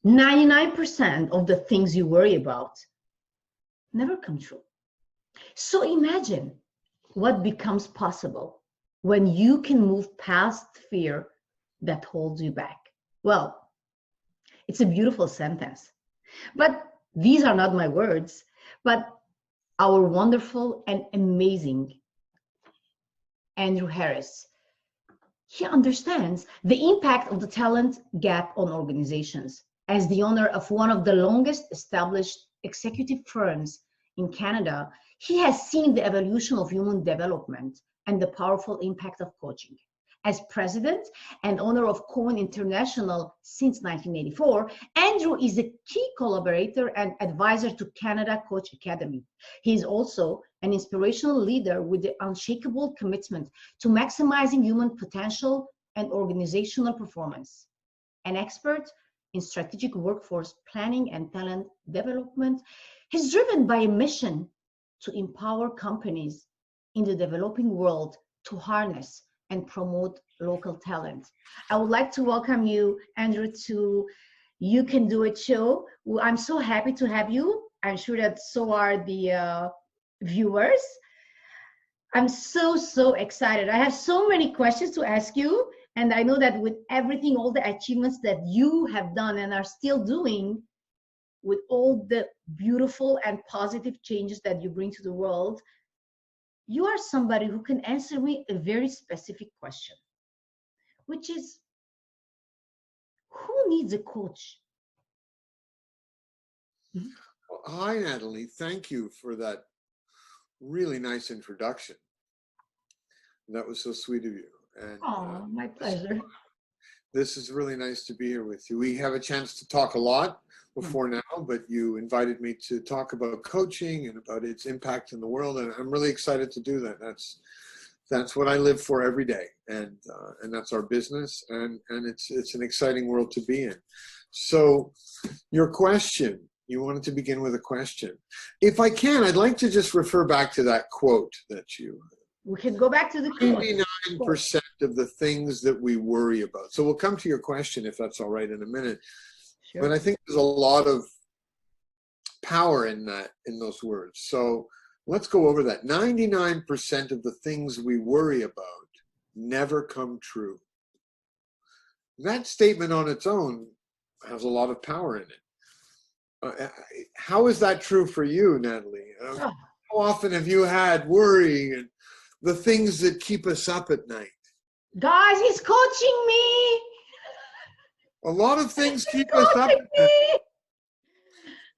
99% of the things you worry about never come true. So imagine what becomes possible when you can move past fear that holds you back. Well, it's a beautiful sentence, but these are not my words, but our wonderful and amazing Andrew Harris. He understands the impact of the talent gap on organizations. As the owner of one of the longest established executive firms in Canada, he has seen the evolution of human development and the powerful impact of coaching. As president and owner of Cohen International since 1984, Andrew is a key collaborator and advisor to Canada Coach Academy. He is also an inspirational leader with the unshakable commitment to maximizing human potential and organizational performance. An expert in strategic workforce planning and talent development, he's driven by a mission to empower companies in the developing world to harness and promote local talent. I would like to welcome you, Andrew, to You Can Do It show. I'm so happy to have you. I'm sure that so are the viewers. I'm so excited. I have so many questions to ask you. And I know that with everything, all the achievements that you have done and are still doing, with all the beautiful and positive changes that you bring to the world, you are somebody who can answer me a very specific question, which is, who needs a coach? Well, hi, Natalie. Thank you for that really nice introduction. That was so sweet of you. And oh, my pleasure. This is really nice to be here with you. We have a chance to talk a lot before now, but you invited me to talk about coaching and about its impact in the world, and I'm really excited to do that. That's what I live for every day, and that's our business, and it's an exciting world to be in. So, your question, you wanted to begin with a question. If I can, I'd like to just refer back to that quote that you. We can go back to the quote. 99% of the things that we worry about. So we'll come to your question, if that's all right, in a minute. Sure. But I think there's a lot of power in those words. So let's go over that. 99% of the things we worry about never come true. That statement on its own has a lot of power in it. How is that true for you, Natalie? How often have you had worry and the things that keep us up at night? Guys, he's coaching me. A lot of things keep us up at night.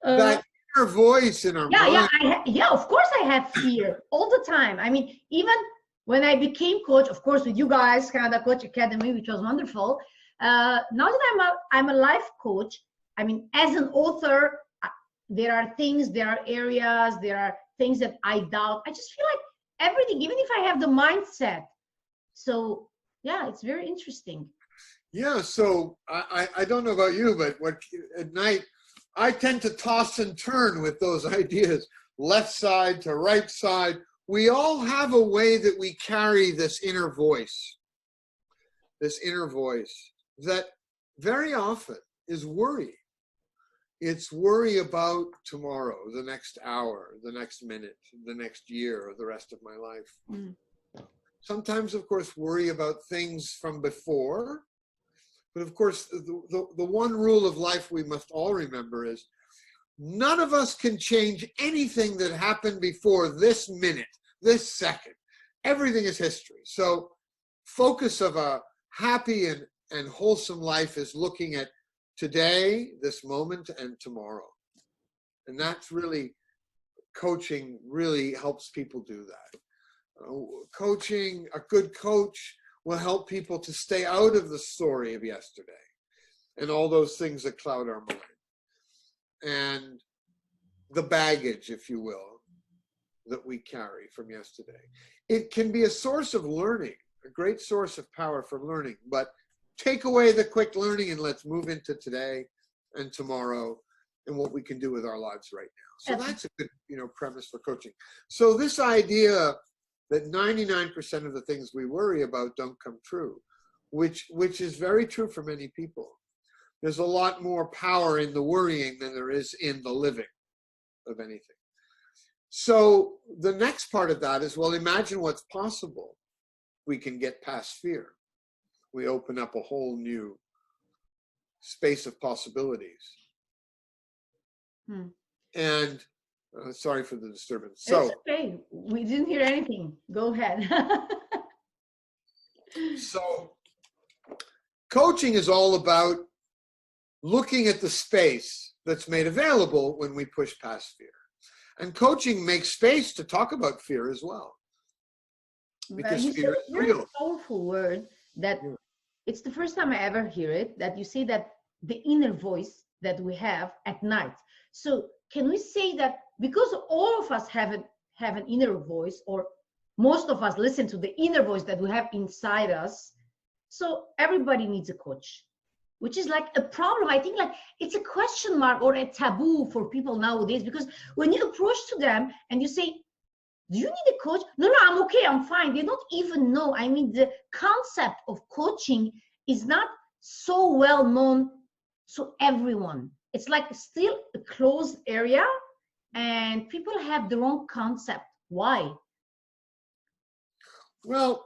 That inner voice in our mind. Yeah, of course I have fear all the time. I mean, even when I became coach, of course, with you guys, Canada Coach Academy, which was wonderful. Now that I'm a life coach, I mean, as an author, there are things, there are areas, there are things that I doubt. I just feel like everything, even if I have the mindset. So yeah, it's very interesting. Yeah, so I don't know about you, but at night I tend to toss and turn with those ideas, left side to right side. We all have a way that we carry this inner voice that very often is worry. It's worry about tomorrow, the next hour, the next minute, the next year, or the rest of my life. Mm. Sometimes, of course, worry about things from before. But of course, the one rule of life we must all remember is none of us can change anything that happened before this minute, this second. Everything is history. So focus of a happy and wholesome life is looking at today, this moment, and tomorrow. And that's really, coaching really helps people do that. Coaching, a good coach will help people to stay out of the story of yesterday and all those things that cloud our mind. And the baggage, if you will, that we carry from yesterday. It can be a source of learning, a great source of power for learning, but take away the quick learning and let's move into today and tomorrow and what we can do with our lives right now. So that's a good, premise for coaching. So this idea that 99% of the things we worry about don't come true, which is very true for many people. There's a lot more power in the worrying than there is in the living of anything. So the next part of that is, well, imagine what's possible. We can get past fear. We open up a whole new space of possibilities. And sorry for the disturbance. So it's okay. We didn't hear anything. Go ahead. So coaching is all about looking at the space that's made available when we push past fear. And coaching makes space to talk about fear as well. Because fear is real. A powerful word that it's the first time I ever hear it, that you say that the inner voice that we have at night. So can we say that because all of us have an inner voice, or most of us listen to the inner voice that we have inside us, so everybody needs a coach, which is like a problem. I think like it's a question mark or a taboo for people nowadays, because when you approach to them and you say, do you need a coach? No, I'm okay, I'm fine. They don't even know. I mean, the concept of coaching is not so well known to everyone. It's like still a closed area, and people have the wrong concept. Why? Well,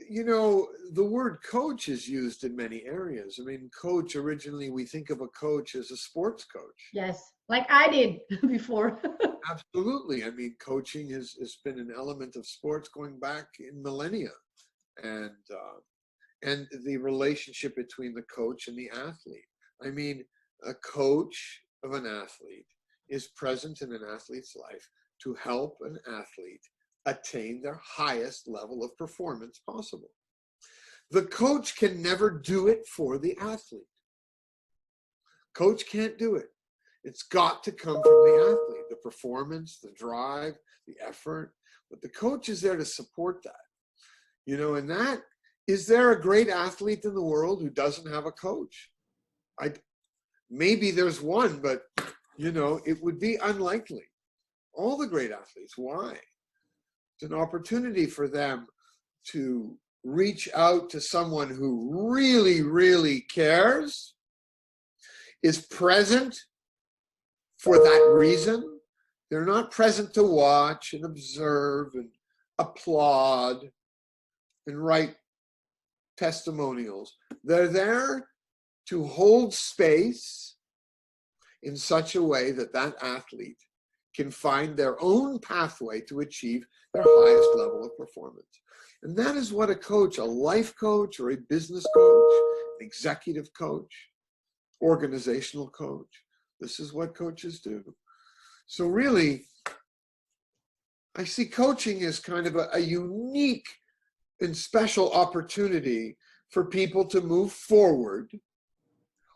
you know, the word coach is used in many areas. I mean, coach, originally we think of a coach as a sports coach. Yes, like I did before. Absolutely. I mean, coaching has been an element of sports going back in millennia. And the relationship between the coach and the athlete. I mean, a coach of an athlete is present in an athlete's life to help an athlete attain their highest level of performance possible. The coach can never do it for the athlete. Coach can't do it. It's got to come from the athlete, the performance, the drive, the effort. But the coach is there to support that. You know, and that, is there a great athlete in the world who doesn't have a coach? Maybe there's one, but, you know, it would be unlikely. All the great athletes, why? It's an opportunity for them to reach out to someone who really, really cares, is present for that reason. They're not present to watch and observe and applaud and write testimonials. They're there to hold space in such a way that that athlete can find their own pathway to achieve their highest level of performance. And that is what a coach, a life coach or a business coach, an executive coach, organizational coach, this is what coaches do. So really, I see coaching as kind of a unique and special opportunity for people to move forward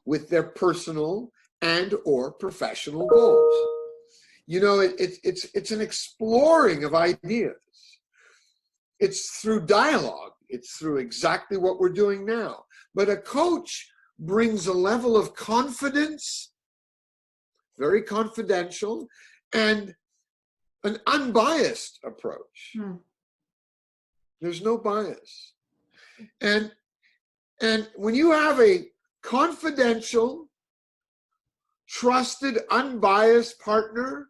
with their personal and or professional goals. You know, it's an exploring of ideas. It's through dialogue. It's through exactly what we're doing now. But a coach brings a level of confidence, very confidential, and an unbiased approach. There's no bias. And when you have a confidential, trusted, unbiased partner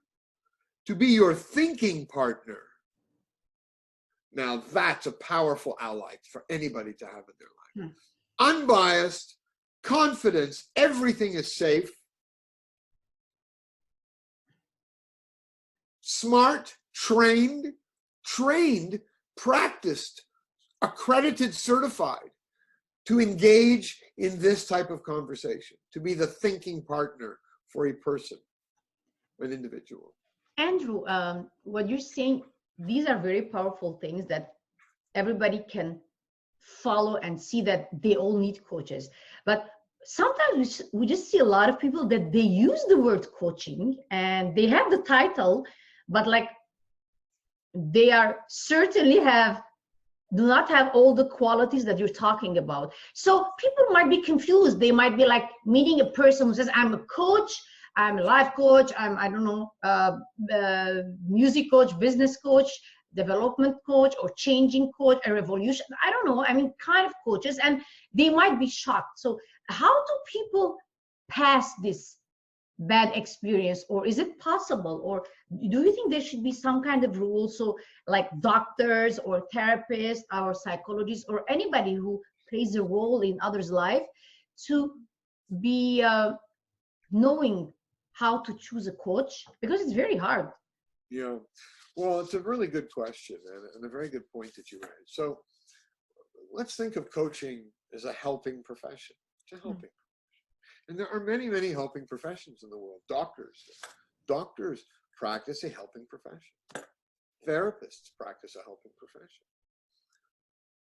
to be your thinking partner, now that's a powerful ally for anybody to have in their life. Unbiased, confidence, everything is safe. Smart, trained, practiced, accredited, certified to engage in this type of conversation, to be the thinking partner for a person, an individual. Andrew, what you're saying, these are very powerful things that everybody can follow and see that they all need coaches. But sometimes we just see a lot of people that they use the word coaching and they have the title, but like they are certainly do not have all the qualities that you're talking about. So people might be confused. They might be like meeting a person who says, I'm a coach, I'm a life coach, I'm, I don't know, music coach, business coach. development coach or changing coach, a revolution, I don't know, I mean, kind of coaches, and they might be shocked. So how do people pass this bad experience, or is it possible, or do you think there should be some kind of rule, so like doctors or therapists or psychologists or anybody who plays a role in others' life to be knowing how to choose a coach, because it's very hard? Yeah, well, it's a really good question and a very good point that you raised. So let's think of coaching as a helping profession. It's a helping profession. And there are many, many helping professions in the world. Doctors practice a helping profession. Therapists practice a helping profession.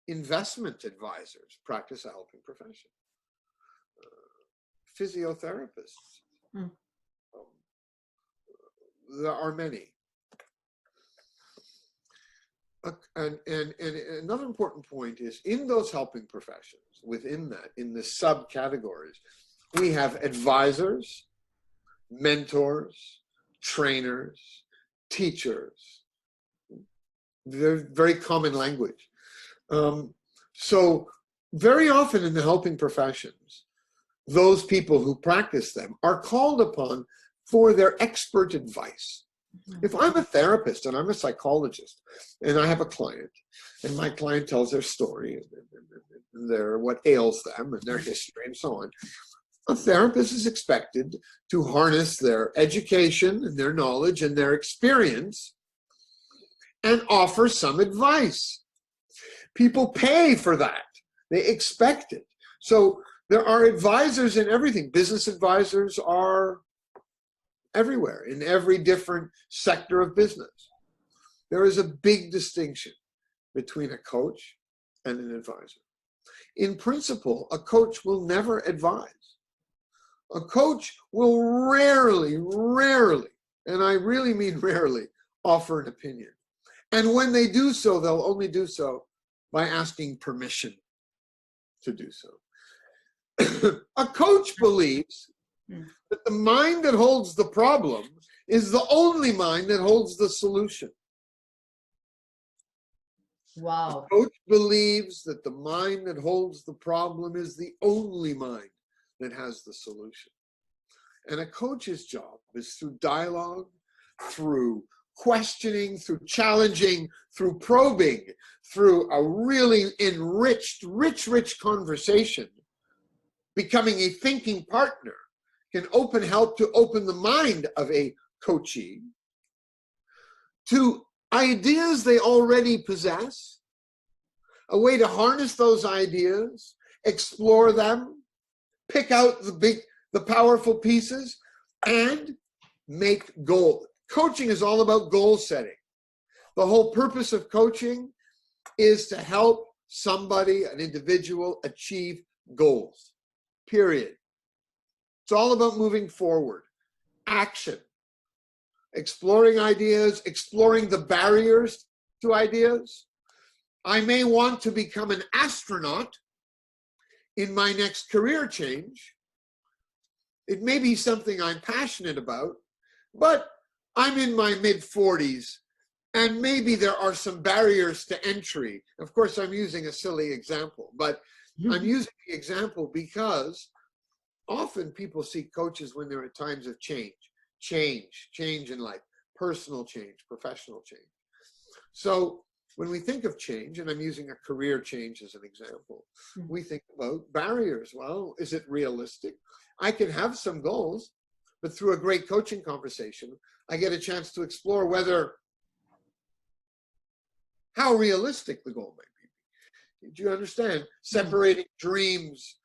Investment advisors practice a helping profession. Physiotherapists. There are many. And another important point is, in those helping professions, within that, in the subcategories, we have advisors, mentors, trainers, teachers. They're very common language. So very often in the helping professions, those people who practice them are called upon for their expert advice. If I'm a therapist and I'm a psychologist and I have a client and my client tells their story and their what ails them and their history and so on, a therapist is expected to harness their education and their knowledge and their experience and offer some advice. People pay for that. They expect it. So there are advisors in everything. Business advisors are everywhere, in every different sector of business. There is a big distinction between a coach and an advisor. In principle, a coach will never advise. A coach will rarely, and I really mean rarely, offer an opinion. And when they do so, they'll only do so by asking permission to do so. A coach believes that the mind that holds the problem is the only mind that holds the solution. Wow. A coach believes that the mind that holds the problem is the only mind that has the solution. And a coach's job is through dialogue, through questioning, through challenging, through probing, through a really enriched, rich conversation, becoming a thinking partner, can help to open the mind of a coachee to ideas they already possess, a way to harness those ideas, explore them, pick out the powerful pieces, and make goals. Coaching is all about goal setting. The whole purpose of coaching is to help somebody, an individual, achieve goals, period. It's all about moving forward, action, exploring ideas, exploring the barriers to ideas. I may want to become an astronaut in my next career change. It may be something I'm passionate about, but I'm in my mid-40s and maybe there are some barriers to entry. Of course, I'm using a silly example, but I'm using the example because often people seek coaches when they're at times of change in life, personal change, professional change. So when we think of change, and I'm using a career change as an example, we think about barriers. Well, is it realistic? I can have some goals, but through a great coaching conversation, I get a chance to explore how realistic the goal might be. Do you understand? Separating dreams.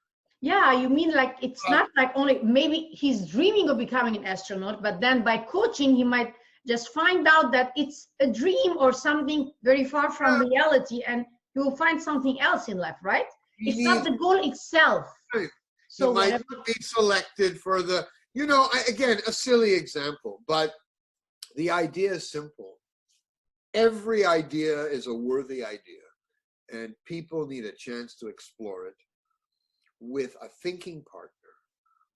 Yeah, you mean like it's not like only maybe he's dreaming of becoming an astronaut, but then by coaching he might just find out that it's a dream or something very far from reality, and he will find something else in life, right? It's not the goal itself. Right. So he might not be selected for the, again, a silly example, but the idea is simple. Every idea is a worthy idea, and people need a chance to explore it with a thinking partner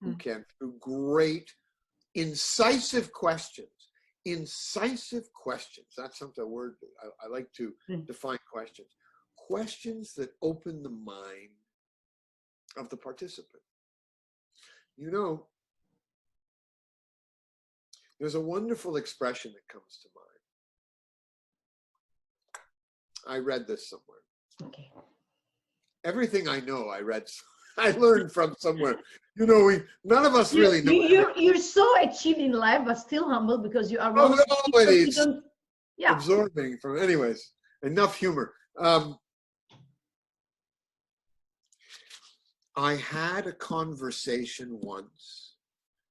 who can, through great, incisive questions, incisive questions. That's something, a word I like to define questions. Questions that open the mind of the participant. You know, there's a wonderful expression that comes to mind. I read this somewhere. Okay. Everything I know, I learned from somewhere. You know, none of us really know. You're so achieved in life, but still humble because you are always absorbing from. Anyways, enough humor. I had a conversation once,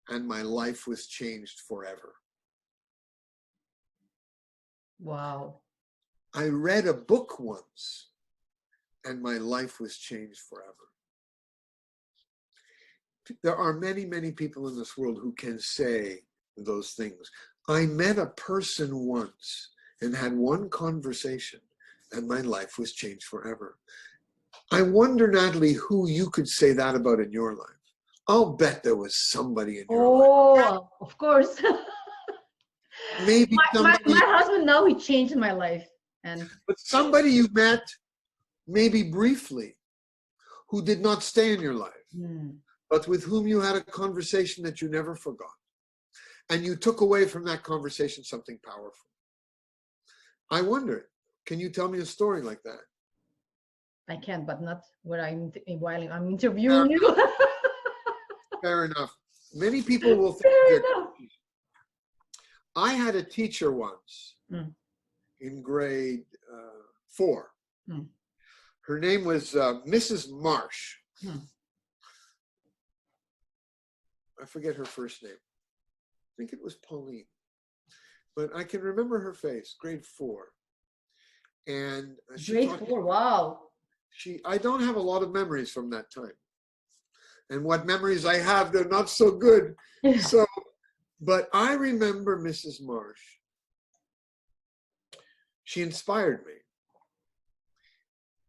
and my life was changed forever. Wow. I read a book once, and my life was changed forever. There are many, many people in this world who can say those things. I met a person once and had one conversation, and my life was changed forever. I wonder, Natalie, who you could say that about in your life. I'll bet there was somebody in your life. Oh, of course. Maybe my husband now, he changed my life. But somebody you met, maybe briefly, who did not stay in your life, but with whom you had a conversation that you never forgot. And you took away from that conversation something powerful. I wonder, can you tell me a story like that? I can, but not while I'm interviewing you. Fair enough. Many people will think I had a teacher once in grade 4. Her name was Mrs. Marsh. I forget her first name. I think it was Pauline. But I can remember her face, grade 4. And grade 4, wow. I don't have a lot of memories from that time. And what memories I have, they're not so good. So, but I remember Mrs. Marsh. She inspired me.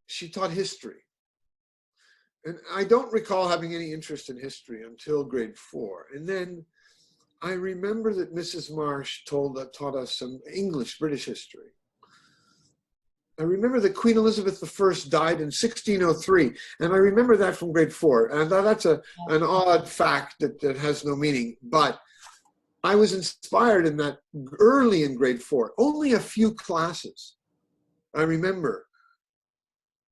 She taught history. And I don't recall having any interest in history until grade 4. And then I remember that Mrs. Marsh taught us some English, British history. I remember that Queen Elizabeth I died in 1603, and I remember that from grade 4. And that's an odd fact that has no meaning, but I was inspired in that early in grade 4, only a few classes, I remember,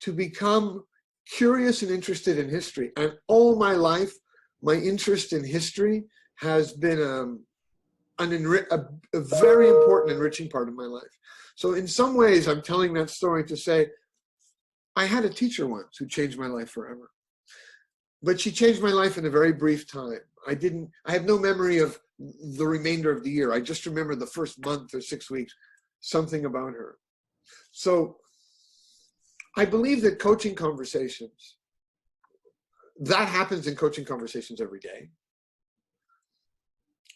to become curious and interested in history. And all my life, my interest in history has been a very important, enriching part of my life. So in some ways, I'm telling that story to say, I had a teacher once who changed my life forever. But she changed my life in a very brief time. I have no memory of the remainder of the year. I just remember the first month or 6 weeks, something about her. So I believe that coaching conversations, that happens in coaching conversations every day.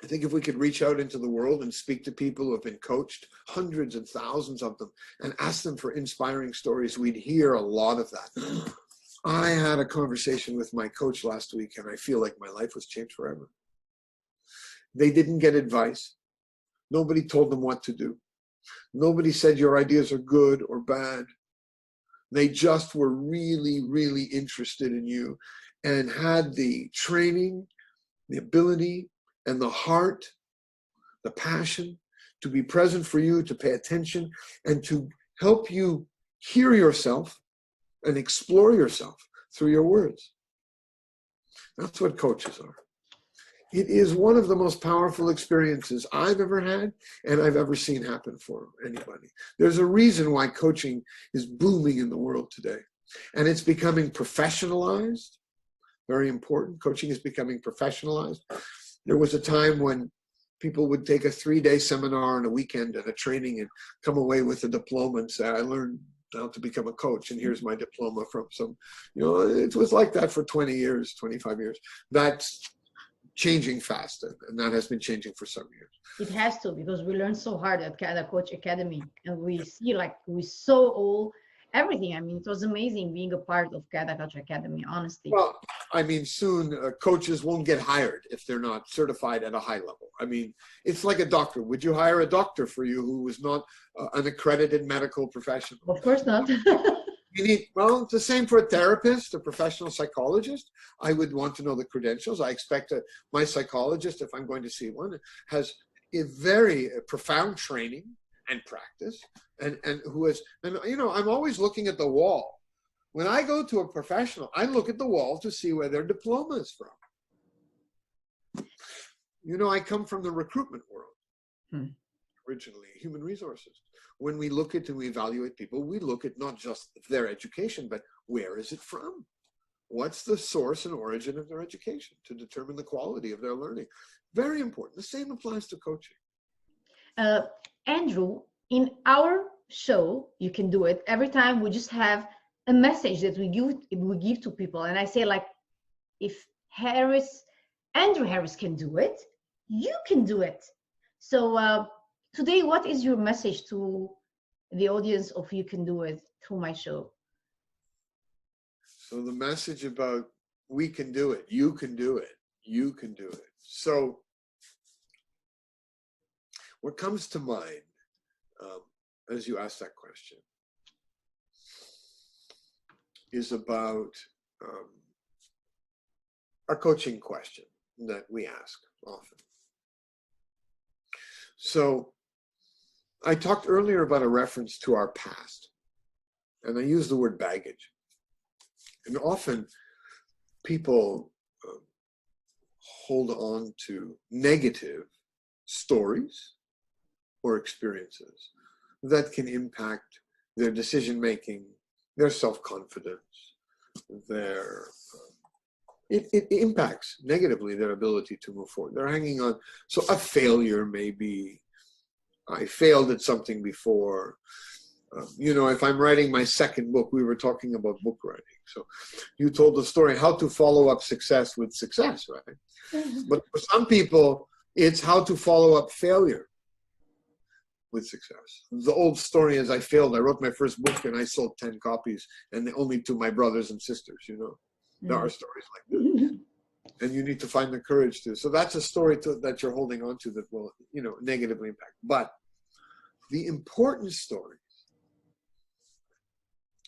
I think if we could reach out into the world and speak to people who have been coached, hundreds and thousands of them, and ask them for inspiring stories, we'd hear a lot of that. I had a conversation with my coach last week, and I feel like my life was changed forever. They didn't get advice. Nobody told them what to do. Nobody said your ideas are good or bad. They just were really, really interested in you and had the training, the ability, and the heart, the passion to be present for you, to pay attention, and to help you hear yourself and explore yourself through your words. That's what coaches are. It is one of the most powerful experiences I've ever had and I've ever seen happen for anybody. There's a reason why coaching is booming in the world today. And it's becoming professionalized. Very important. Coaching is becoming professionalized. There was a time when people would take a 3-day seminar and a weekend and a training and come away with a diploma and say, I learned how to become a coach, and here's my diploma from some, it was like that for 20 years, 25 years. That's changing fast, and that has been changing for some years. It has to, because we learn so hard at Canada Coach Academy, and we see we saw all everything. I mean, it was amazing being a part of Canada Coach Academy, honestly. Well, I mean, soon coaches won't get hired if they're not certified at a high level. I mean, it's like a doctor. Would you hire a doctor for you who was not an accredited medical professional? Of course not. You need, well, it's the same for a therapist, a professional psychologist. I would want to know the credentials. I expect my psychologist, if I'm going to see one, has a very profound training and practice, and who is, and you know, I'm always looking at the wall. When I go to a professional, I look at the wall to see where their diploma is from. You know, I come from the recruitment world, originally, human resources. When we look at and we evaluate people, we look at not just their education, but where is it from? What's the source and origin of their education to determine the quality of their learning? Very important. The same applies to coaching. Andrew, in our show, You Can Do It, every time we just have a message that we give to people. And I say, like, if Andrew Harris can do it, you can do it. So today, what is your message to the audience of You Can Do It through my show? So the message about we can do it, you can do it, you can do it. So what comes to mind as you ask that question is about our coaching question that we ask often. So I talked earlier about a reference to our past, and I used the word baggage. And often people hold on to negative stories or experiences that can impact their decision-making, their self-confidence, it impacts negatively their ability to move forward. They're hanging on. So a failure may be, I failed at something before. You know, if I'm writing my second book, we were talking about book writing. So you told the story, how to follow up success with success, right? But for some people, it's how to follow up failure with success. The old story is I failed. I wrote my first book and I sold 10 copies and only to my brothers and sisters, you know. There are stories like that. And you need to find the courage to. So that's a story that you're holding on to that will, you know, negatively impact. But the important story,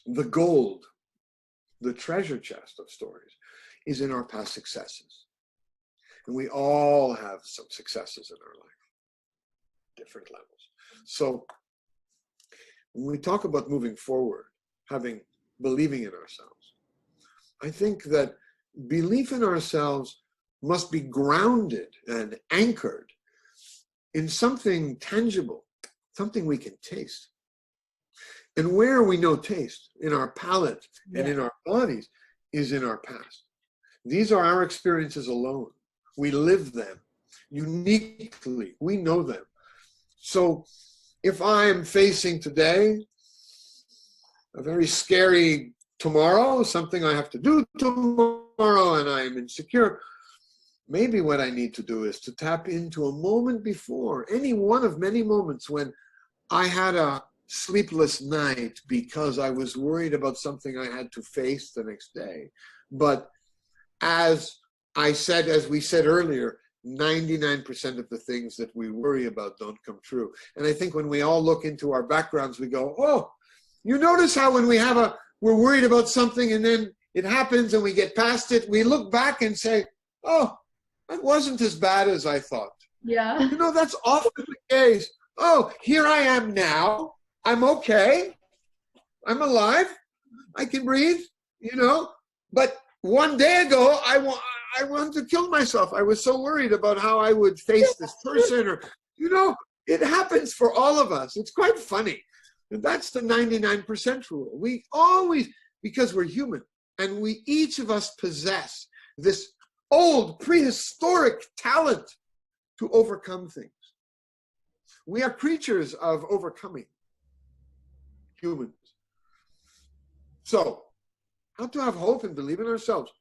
the gold, the treasure chest of stories is in our past successes. And we all have some successes in our life, different levels. So when we talk about moving forward, believing in ourselves, I think that belief in ourselves must be grounded and anchored in something tangible, something we can taste. And where we know taste, in our palate and in our bodies, is in our past. These are our experiences alone. We live them uniquely. We know them. So if I'm facing today a very scary tomorrow, something I have to do tomorrow, and I'm insecure, maybe what I need to do is to tap into a moment before, any one of many moments when I had a sleepless night because I was worried about something I had to face the next day. But as we said earlier, 99% of the things that we worry about don't come true. And I think when we all look into our backgrounds, we go, oh, you notice how when we're worried about something and then it happens and we get past it, we look back and say, oh, it wasn't as bad as I thought. Yeah. You know, that's often the case. Oh, here I am now. I'm okay. I'm alive. I can breathe, you know. But one day ago, I wanted to kill myself. I was so worried about how I would face this person, or, you know, it happens for all of us. It's quite funny. And that's the 99% rule. We always, because we're human, and each of us possess this old prehistoric talent to overcome things. We are creatures of overcoming, humans. So, how to have hope and believe in ourselves?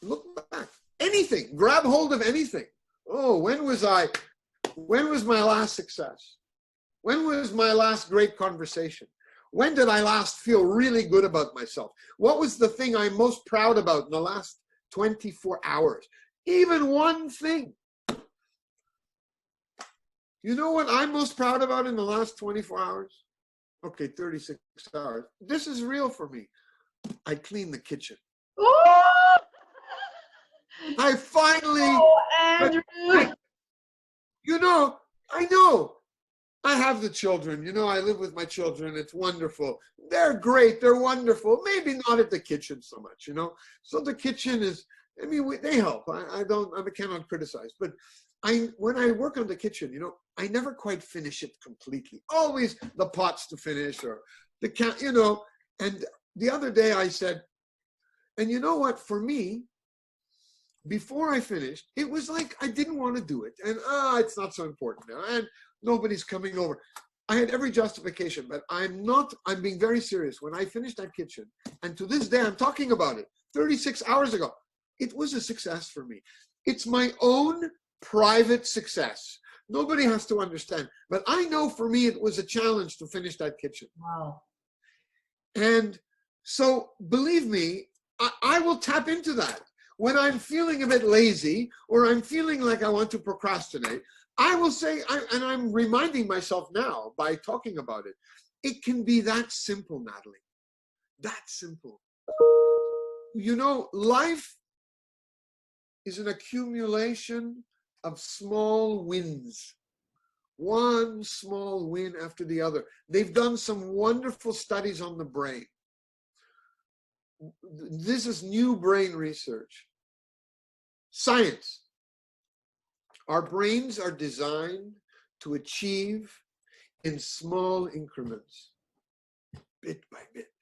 Look back. Anything. Grab hold of anything. Oh, when was my last success? When was my last great conversation? When did I last feel really good about myself? What was the thing I'm most proud about in the last 24 hours? Even one thing. You know what I'm most proud about in the last 24 hours? Okay, 36 hours. This is real for me. I cleaned the kitchen. Oh, I finally, oh Andrew. you know, I know. I have the children, you know, I live with my children. It's wonderful. They're great. They're wonderful. Maybe not at the kitchen so much, you know. So the kitchen is, I mean, they help. I cannot criticize. But when I work on the kitchen, you know, I never quite finish it completely. Always the pots to finish or the you know. And the other day I said, and you know what, for me, before I finished, it was like I didn't want to do it. And it's not so important now. And nobody's coming over. I had every justification, but I'm being very serious. When I finished that kitchen, and to this day, I'm talking about it, 36 hours ago, it was a success for me. It's my own private success. Nobody has to understand. But I know for me, it was a challenge to finish that kitchen. Wow. And so, believe me, I will tap into that. When I'm feeling a bit lazy or I'm feeling like I want to procrastinate, I will say, and I'm reminding myself now by talking about it, it can be that simple, Nataly. That simple. You know, life is an accumulation of small wins. One small win after the other. They've done some wonderful studies on the brain. This is new brain research. Science. Our brains are designed to achieve in small increments, bit by bit.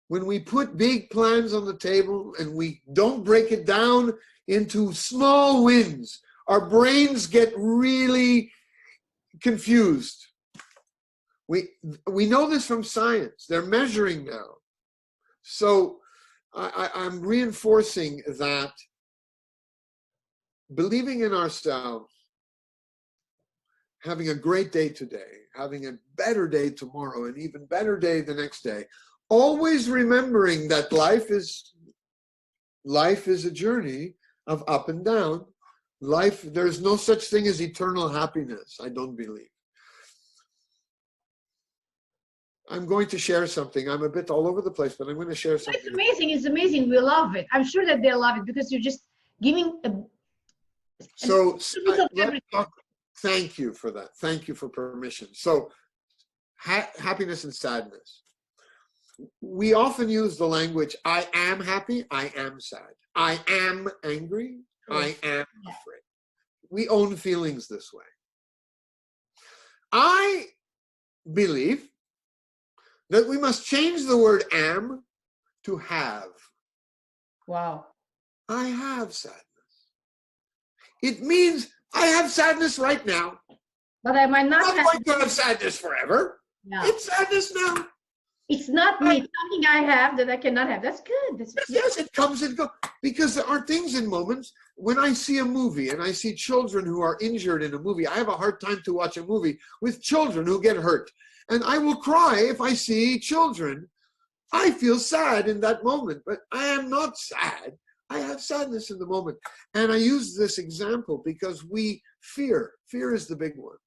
When we put big plans on the table and we don't break it down into small wins, our brains get really confused. We know this from science. They're measuring now. So I'm reinforcing that believing in ourselves, having a great day today, having a better day tomorrow, an even better day the next day, always remembering that life is a journey of up and down. There's no such thing as eternal happiness, I don't believe. I'm going to share something. I'm a bit all over the place, but I'm going to share something. It's amazing. It's amazing. We love it. I'm sure that they love it because you're just giving let's talk. Thank you for that. Thank you for permission. So happiness and sadness. We often use the language, I am happy, I am sad. I am angry, I am afraid. We own feelings this way. I believe that we must change the word am to have. Wow. I have sadness. It means I have sadness right now. But I might not I'm not going to have sadness forever. Yeah. It's sadness now. It's not me. It's something I have that I cannot have. That's good. Yes, it comes and goes. Because there are things in moments when I see a movie and I see children who are injured in a movie. I have a hard time to watch a movie with children who get hurt. And I will cry if I see children. I feel sad in that moment, but I am not sad. I have sadness in the moment. And I use this example because fear is the big one.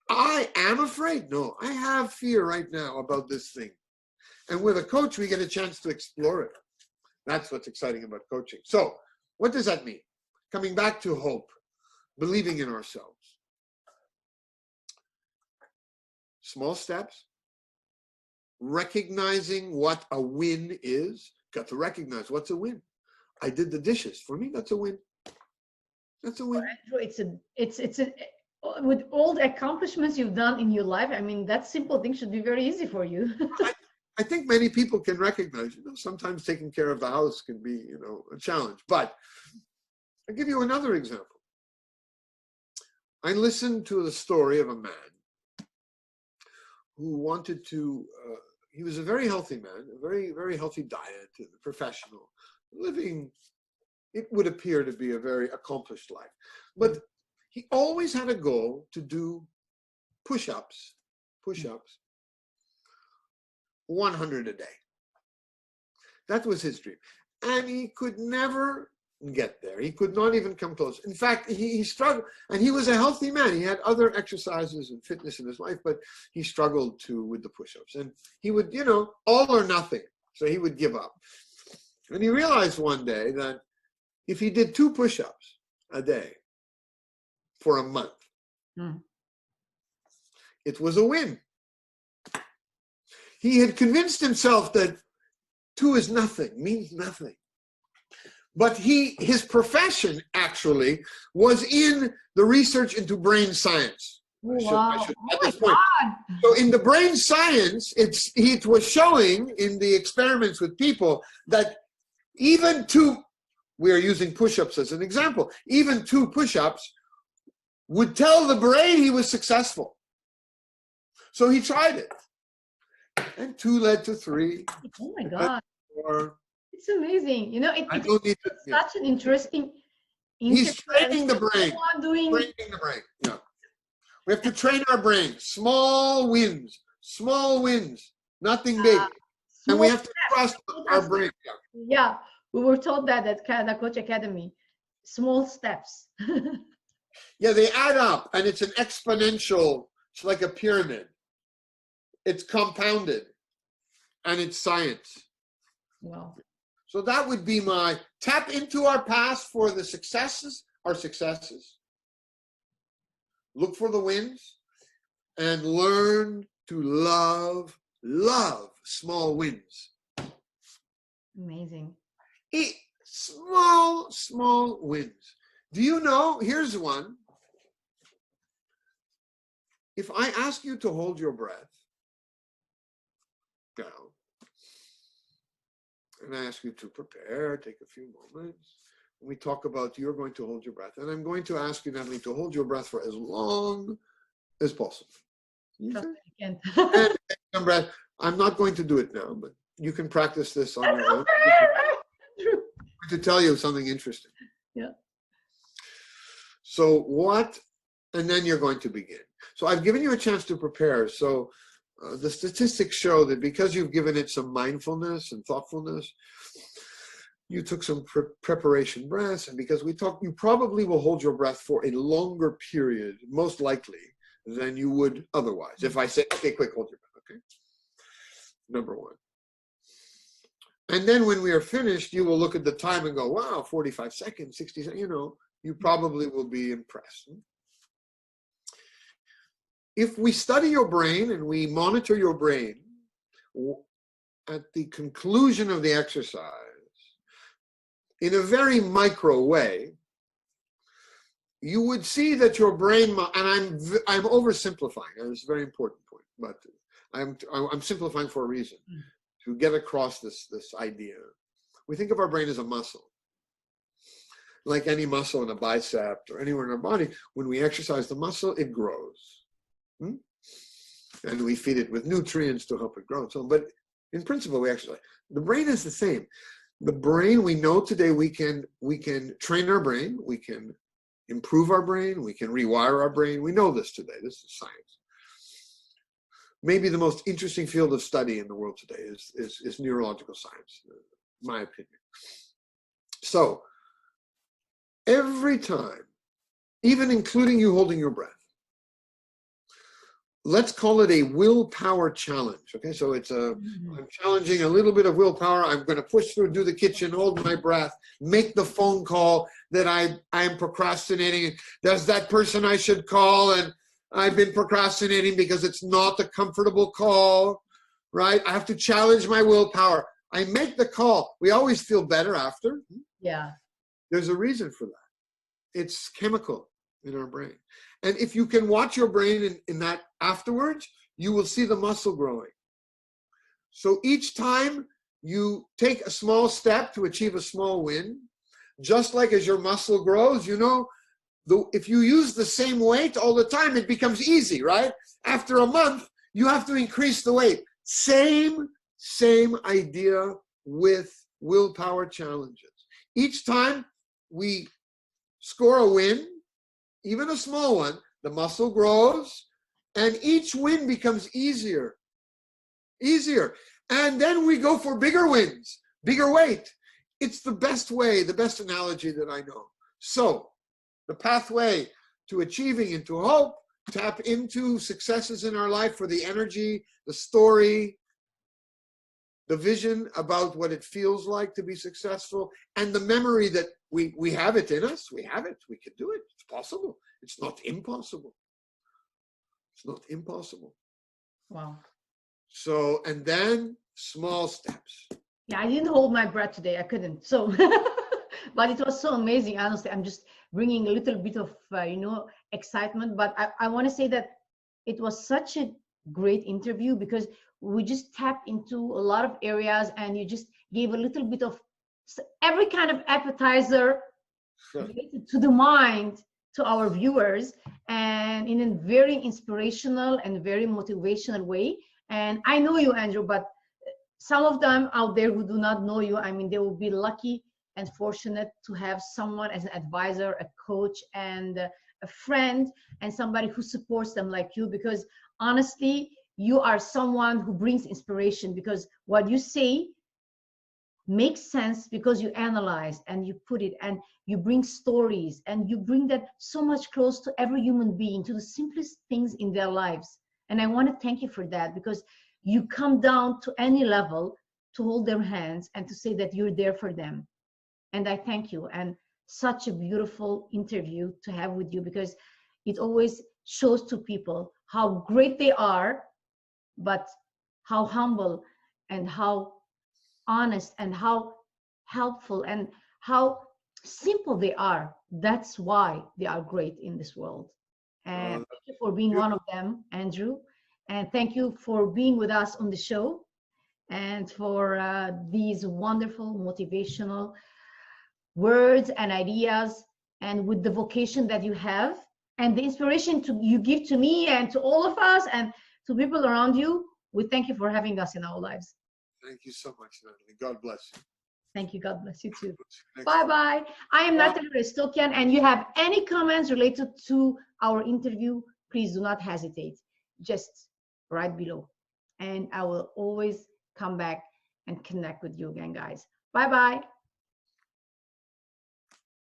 I am afraid. No, I have fear right now about this thing. And with a coach, we get a chance to explore it. That's what's exciting about coaching. So what does that mean? Coming back to hope, believing in ourselves. Small steps, recognizing what a win is. Got to recognize what's a win. I did the dishes. For me, that's a win. That's a win. It's with all the accomplishments you've done in your life, I mean, that simple thing should be very easy for you. I think many people can recognize, sometimes taking care of the house can be, a challenge. But I'll give you another example. I listened to the story of a man who wanted to, he was a very healthy man, a very, very healthy diet, professional, living, it would appear to be a very accomplished life. But he always had a goal to do push-ups, 100 a day. That was his dream. And he could never get there. He could not even come close. In fact, he struggled, and he was a healthy man. He had other exercises and fitness in his life, but he struggled with the push-ups. And he would, you know, all or nothing. So he would give up. And he realized one day that if he did 2 push-ups a day for a month, it was a win. He had convinced himself that 2 is nothing, means nothing. But his profession actually was in the research into brain science. Wow. At this point. So in the brain science, it was showing in the experiments with people that even 2, we are using push-ups as an example, even 2 push-ups would tell the brain he was successful. So he tried it. And 2 led to 3. Oh my God. 4. It's amazing. You know, it's such an interesting. He's training the brain. Training the brain. Yeah. We have to train our brain. Small wins. Small wins. Nothing big. And we have to trust our brain. Yeah. We were told that at Canada Coach Academy. Small steps. Yeah, they add up, and it's an exponential. It's like a pyramid. It's compounded, and it's science. Wow. So that would be my tap into our past for the successes, our successes. Look for the wins and learn to love small wins. Amazing. Small wins. Do you know, here's one. If I ask you to hold your breath down, and I ask you to prepare, take a few moments. We talk about you're going to hold your breath. And I'm going to ask you, Nataly, to hold your breath for as long as possible. And breath. I'm not going to do it now, but you can practice this on your own. To tell you something interesting. Yeah. So what, and then you're going to begin. So I've given you a chance to prepare. So the statistics show that because you've given it some mindfulness and thoughtfulness, you took some preparation breaths, and because we talked, you probably will hold your breath for a longer period, most likely, than you would otherwise. If I say, okay, quick, hold your breath, okay? Number 1. And then when we are finished, you will look at the time and go, wow, 45 seconds, 60 seconds, you know, you probably will be impressed. If we study your brain and we monitor your brain, at the conclusion of the exercise, in a very micro way, you would see that your brain, and I'm oversimplifying, and it's a very important point, but I'm simplifying for a reason, to get across this idea. We think of our brain as a muscle. Like any muscle in a bicep or anywhere in our body, when we exercise the muscle, it grows. And we feed it with nutrients to help it grow. So, but in principle, we exercise. The brain is the same. The brain, we know today we can train our brain, we can improve our brain, we can rewire our brain. We know this today. This is science. Maybe the most interesting field of study in the world today is neurological science, in my opinion. So every time, even including you holding your breath, let's call it a willpower challenge. Okay, so it's I'm challenging a little bit of willpower. I'm going to push through, do the kitchen, hold my breath, make the phone call that I'm procrastinating. There's that person I should call, and I've been procrastinating because it's not a comfortable call, right? I have to challenge my willpower. I make the call. We always feel better after. Yeah. There's a reason for that. It's chemical in our brain. And if you can watch your brain in that afterwards, you will see the muscle growing. So each time you take a small step to achieve a small win, just like as your muscle grows, you know, if you use the same weight all the time, it becomes easy, right? After a month, you have to increase the weight. Same idea with willpower challenges. Each time we score a win, even a small one, the muscle grows, and each win becomes easier. And then we go for bigger wins, bigger weight. It's the best way, the best analogy that I know. So the pathway to achieving and to hope, tap into successes in our life for the energy, the story, the vision about what it feels like to be successful, and the memory that we have it in us. We have it. We can do it. It's possible. It's not impossible. It's not impossible. Wow. So, and then small steps. Yeah, I didn't hold my breath today. I couldn't. So, but it was so amazing. Honestly, I'm just bringing a little bit of, excitement. But I want to say that it was such a great interview because we just tapped into a lot of areas and you just gave a little bit of every kind of appetizer related to the mind to our viewers, and in a very inspirational and very motivational way. And I know you, Andrew, but some of them out there who do not know you, I mean, they will be lucky and fortunate to have someone as an advisor, a coach, and a friend, and somebody who supports them like you, because honestly, you are someone who brings inspiration, because what you say makes sense because you analyze and you put it and you bring stories and you bring that so much close to every human being, to the simplest things in their lives. And I want to thank you for that, because you come down to any level to hold their hands and to say that you're there for them. And I thank you. And such a beautiful interview to have with you, because it always shows to people how great they are, but how humble and how honest and how helpful and how simple they are. That's why they are great in this world. And thank you for being one of them, Andrew. And thank you for being with us on the show and for these wonderful motivational words and ideas, and with the vocation that you have and the inspiration you give to me and to all of us and to people around you. We thank you for having us in our lives. Thank you so much, Nataly. God bless you. Thank you. God bless you too. Bye-bye. I am Nataly Restokian, and you have any comments related to our interview, please do not hesitate. Just right below. And I will always come back and connect with you again, guys. Bye-bye.